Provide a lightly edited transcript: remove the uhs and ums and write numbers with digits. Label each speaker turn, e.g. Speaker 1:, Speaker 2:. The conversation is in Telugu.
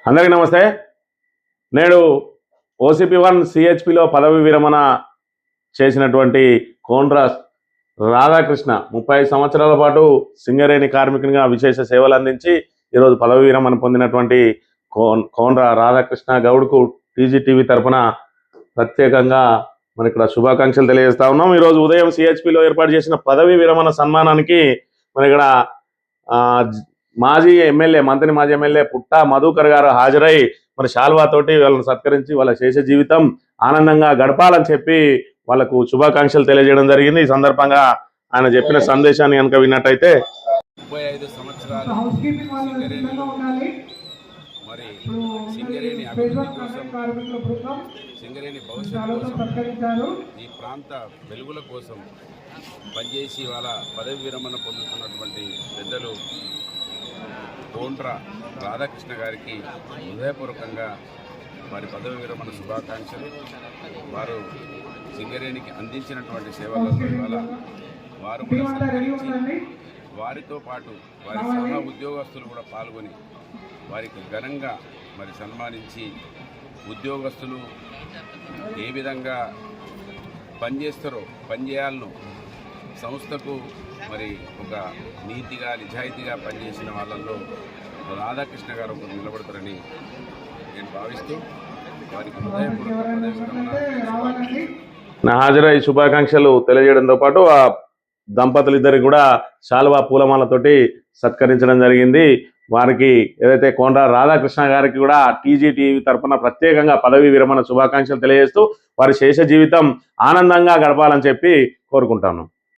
Speaker 1: అందరికీ నమస్తే. నేడు OCP1 CHPలో పదవి విరమణ చేసినటువంటి కోండ్ర రాధాకృష్ణ 35 సంవత్సరాల పాటు సింగరేణి కార్మికునిగా విశేష సేవలు అందించి ఈరోజు పదవి విరమణ పొందినటువంటి కోండ్ర రాధాకృష్ణ గౌడ్కు TGTV తరఫున ప్రత్యేకంగా మన ఇక్కడ శుభాకాంక్షలు తెలియజేస్తా ఉన్నాం. ఈరోజు ఉదయం CHPలో ఏర్పాటు చేసిన పదవి విరమణ సన్మానానికి మన ఇక్కడ మాజీ ఎమ్మెల్యే పుట్టా మధుకర్ గారు హాజరై మరి శాల్వాతోటి వాళ్ళని సత్కరించి వాళ్ళ శేష జీవితం ఆనందంగా గడపాలని చెప్పి వాళ్ళకు శుభాకాంక్షలు తెలియజేయడం జరిగింది. ఈ సందర్భంగా ఆయన చెప్పిన సందేశాన్ని కనుక విన్నట్టయితే
Speaker 2: 35 సంవత్సరాలు మరి సింగరేణి అభివృద్ధి కోసం, సింగరేణి భవిష్యత్తు కోసం, ఈ ప్రాంత వెలుగుల కోసం పనిచేసి వాళ్ళ పదవి విరమణ పొందుతున్నటువంటి పెద్దలు కోండ్ర రాధాకృష్ణ గారికి హృదయపూర్వకంగా వారి పదవి విరమణ శుభాకాంక్షలు. వారు సింగరేణికి అందించినటువంటి సేవలలో ఇవాళ వారు కూడా సత్కరించి వారితో పాటు వారి సహా ఉద్యోగస్తులు కూడా పాల్గొని వారికి ఘనంగా మరి సన్మానించి ఉద్యోగస్తులు ఏ విధంగా పనిచేస్తారో పనిచేయాలను సంస్థకు మరి ఒక నీతిగా నిజాయితీగా పనిచేసిన వాళ్ళల్లో రాధాకృష్ణ గారు ఒకరు నిలబడతారని నేను భావిస్తూ వారికి
Speaker 1: నా హాజరై శుభాకాంక్షలు తెలియజేయడంతో పాటు ఆ దంపతులిద్దరికి కూడా శాల్వా పూలమాలతోటి సత్కరించడం జరిగింది. వారికి ఏదైతే కోండ్ర రాధాకృష్ణ గారికి కూడా TGTV తరఫున ప్రత్యేకంగా పదవి విరమణ శుభాకాంక్షలు తెలియజేస్తూ వారి శేష జీవితం ఆనందంగా గడపాలని చెప్పి కోరుకుంటాను.